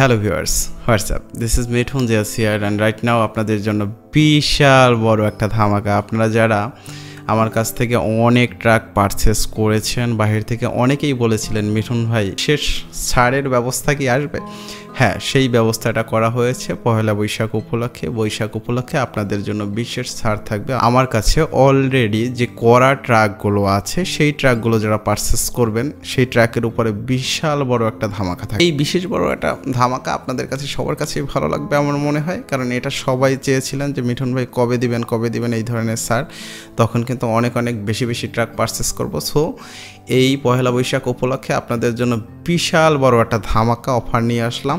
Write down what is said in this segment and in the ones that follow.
Hello viewers, WhatsApp, this is Mithun Zia's here and right now আপনাদের জন্য বিশাল বড় একটা ধামাকা। আপনারা যারা আমার কাছ থেকে অনেক ট্রাক পারচেস করেছেন, বাহির থেকে অনেকেই বলেছিলেন মিঠুন ভাই শেষ ছাড়ের ব্যবস্থা কি আসবে? হ্যাঁ, সেই ব্যবস্থাটা করা হয়েছে পহেলা বৈশাখ উপলক্ষে আপনাদের জন্য বিশেষ ছাড় থাকবে। আমার কাছে অলরেডি যে করা ট্রাকগুলো আছে সেই ট্রাকগুলো যারা পারচেস করবেন সেই ট্রাকের উপরে বিশাল বড় একটা ধামাকা থাকে। এই বিশেষ বড় একটা ধামাকা আপনাদের কাছে সবার কাছেই ভালো লাগবে আমার মনে হয়, কারণ এটা সবাই চেয়েছিলেন যে মিঠুন ভাই কবে দিবেন এই ধরনের ছাড়। তখন কিন্তু অনেক বেশি ট্রাক পারচেস করব। সো এই পহেলা বৈশাখ উপলক্ষে আপনাদের জন্য বিশাল বড় একটা ধামাকা অফার নিয়ে আসলাম।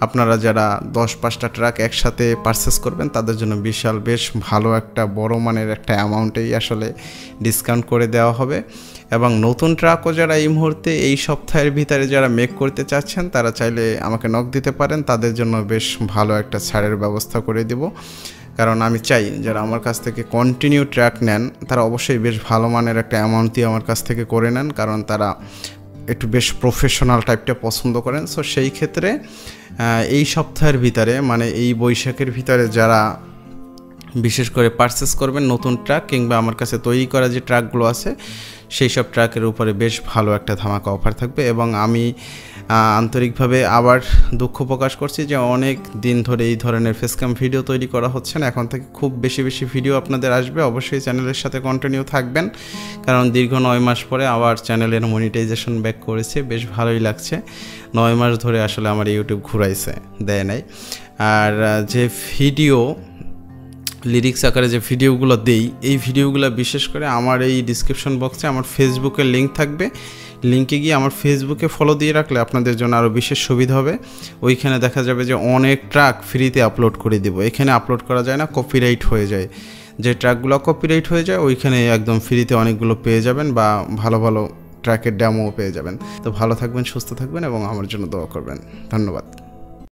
আপনারা যারা 10-5টা ট্রাক একসাথে পারচেস করবেন তাদের জন্য বিশাল বেশ ভালো একটা বড় মানের একটা অ্যামাউন্টেই আসলে ডিসকাউন্ট করে দেওয়া হবে। এবং নতুন ট্রাকও যারা এই মুহূর্তে এই সপ্তাহের ভিতরে যারা মেক করতে চাচ্ছেন তারা চাইলে আমাকে নক দিতে পারেন, তাদের জন্য বেশ ভালো একটা ছাড়ের ব্যবস্থা করে দেব। কারণ আমি চাই যারা আমার কাছ থেকে কন্টিনিউ ট্র্যাক নেন তারা অবশ্যই বেশ ভালো মানের একটা অ্যামাউন্ট দিয়ে আমার কাছ থেকে করে নেন, কারণ তারা একটু বেশ প্রফেশনাল টাইপটা পছন্দ করেন। সো সেই ক্ষেত্রে এই সপ্তাহের ভিতরে মানে এই বৈশাখের ভিতরে যারা বিশেষ করে পারচেস করবেন নতুন ট্রাক কিংবা আমার কাছে তৈরি করা যে ট্রাকগুলো আছে সেই সব ট্রাকের উপরে বেশ ভালো একটা ধামাকা অফার থাকবে। এবং আমি আন্তরিকভাবে আবার দুঃখ প্রকাশ করছি যে অনেক দিন ধরে এই ধরনের ফেসক্যাম ভিডিও তৈরি করা হচ্ছে না। এখন থেকে খুব বেশি ভিডিও আপনাদের আসবে। অবশ্যই চ্যানেলের সাথে কন্টিনিউ থাকবেন, কারণ দীর্ঘ 9 মাস পরে আবার চ্যানেলের মনিটাইজেশন ব্যাক করেছে, বেশ ভালোই লাগছে। 9 মাস ধরে আসলে আমার ইউটিউব ঘুরাইছে, দেয় নাই। আর যে ভিডিও লিরিক্স আকারে যে ভিডিওগুলো দেই এই ভিডিওগুলো বিশেষ করে আমার এই ডিসক্রিপশন বক্সে আমার ফেসবুকের লিঙ্ক থাকবে, লিঙ্কে গিয়ে আমার ফেসবুকে ফলো দিয়ে রাখলে আপনাদের জন্য আরও বিশেষ সুবিধা হবে। ওইখানে দেখা যাবে যে অনেক ট্রাক ফ্রিতে আপলোড করে দেব। এখানে আপলোড করা যায় না, কপিরাইট হয়ে যায়। যে ট্রাকগুলো কপিরাইট হয়ে যায় ওইখানে একদম ফ্রিতে অনেকগুলো পেয়ে যাবেন বা ভালো ট্র্যাকের ডেমোও পেয়ে যাবেন। তো ভালো থাকবেন, সুস্থ থাকবেন এবং আমার জন্য দোয়া করবেন। ধন্যবাদ।